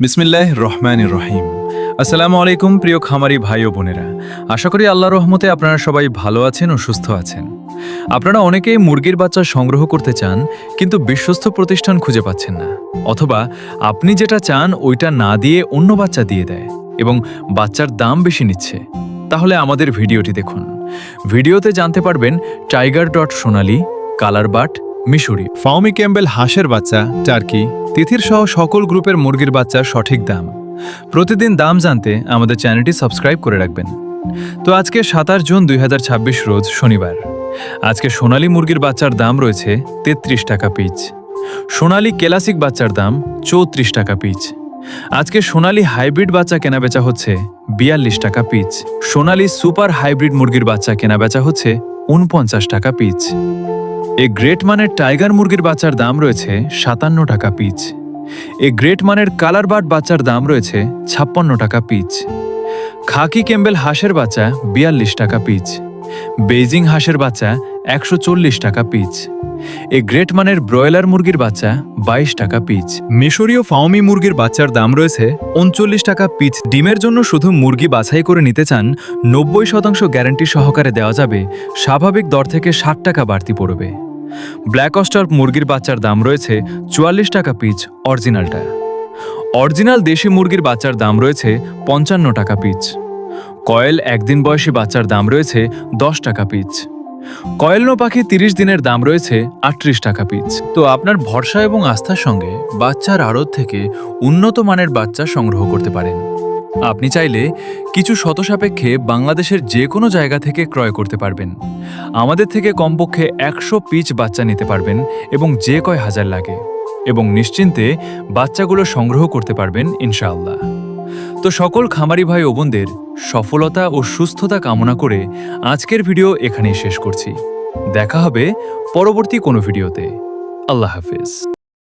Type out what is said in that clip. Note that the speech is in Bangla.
বিসমিল্লাহির রহমানির রহিম। আসসালামু আলাইকুম প্রিয় খামারি ভাই ও বোনেরা, আশা করি আল্লাহর রহমতে আপনারা সবাই ভালো আছেন ও সুস্থ আছেন। আপনারা অনেকেই মুরগির বাচ্চা সংগ্রহ করতে চান, কিন্তু বিশ্বস্ত প্রতিষ্ঠান খুঁজে পাচ্ছেন না, অথবা আপনি যেটা চান ওইটা না দিয়ে অন্য বাচ্চা দিয়ে দেয় এবং বাচ্চার দাম বেশি নিচ্ছে। তাহলে আমাদের ভিডিওটি দেখুন। ভিডিওতে জানতে পারবেন টাইগার.সোনালী, কালার বাট, মিশরি, ফাউমি ক্যাম্বেল হাঁসের বাচ্চা, টার্কি, তিথির সহ সকল গ্রুপের মুরগির বাচ্চার সঠিক দাম। প্রতিদিন দাম জানতে আমাদের চ্যানেলটি সাবস্ক্রাইব করে রাখবেন। তো আজকে 27 জুন 2026 রোজ শনিবার। আজকে সোনালী মুরগির বাচ্চার দাম রয়েছে 33 টাকা পিচ। সোনালী ক্লাসিক বাচ্চার দাম 34 টাকা পিচ। আজকে সোনালী হাইব্রিড বাচ্চা কেনাবেচা হচ্ছে 42 টাকা পিচ। সোনালী সুপার হাইব্রিড মুরগির বাচ্চা কেনাবেচা হচ্ছে 49 টাকা পিচ। এ গ্রেট মানের টাইগার মুরগির বাচ্চার দাম রয়েছে 57 টাকা পিচ। এ গ্রেট মানের কালার বাট বাচ্চার দাম রয়েছে 56 টাকা পিচ। খাকি ক্যাম্বেল হাঁসের বাচ্চা 42 টাকা পিচ। বেইজিং হাঁসের বাচ্চা 140 টাকা পিচ। এ গ্রেট মানের ব্রয়লার মুরগির বাচ্চা 22 টাকা পিচ। মিশরীয় ফাউমি মুরগির বাচ্চার দাম রয়েছে 39 টাকা পিচ। ডিমের জন্য শুধু মুরগি বাছাই করে নিতে চান, 90% গ্যারান্টি সহকারে দেওয়া যাবে, স্বাভাবিক দর থেকে 60 টাকা বাড়তি পড়বে। ব্ল্যাক অস্টার মুরগির বাচ্চার দাম রয়েছে 44 টাকা পিচ অরিজিনালটা। অরিজিনাল দেশি মুরগির বাচ্চার দাম রয়েছে 55 টাকা পিচ। কয়েল একদিন বয়সী বাচ্চার দাম রয়েছে 10 টাকা পিচ। কয়েলনো পাখি 30 দিনের দাম রয়েছে 38 টাকা পিচ। তো আপনার ভরসা এবং আস্থার সঙ্গে বাচ্চার আড়ত থেকে উন্নত মানের বাচ্চা সংগ্রহ করতে পারেন। আপনি চাইলে কিছু শতসাপেক্ষে বাংলাদেশের যে কোনো জায়গা থেকে ক্রয় করতে পারবেন। আমাদের থেকে কমপক্ষে 100 পিচ বাচ্চা নিতে পারবেন এবং যে কয় হাজার লাগে, এবং নিশ্চিন্তে বাচ্চাগুলো সংগ্রহ করতে পারবেন ইনশাআল্লাহ। তো সকল খামারি ভাই ও বোনদের সফলতা ও সুস্থতা কামনা করে আজকের ভিডিও এখানেই শেষ করছি। দেখা হবে পরবর্তী কোনো ভিডিওতে। আল্লাহ হাফেজ।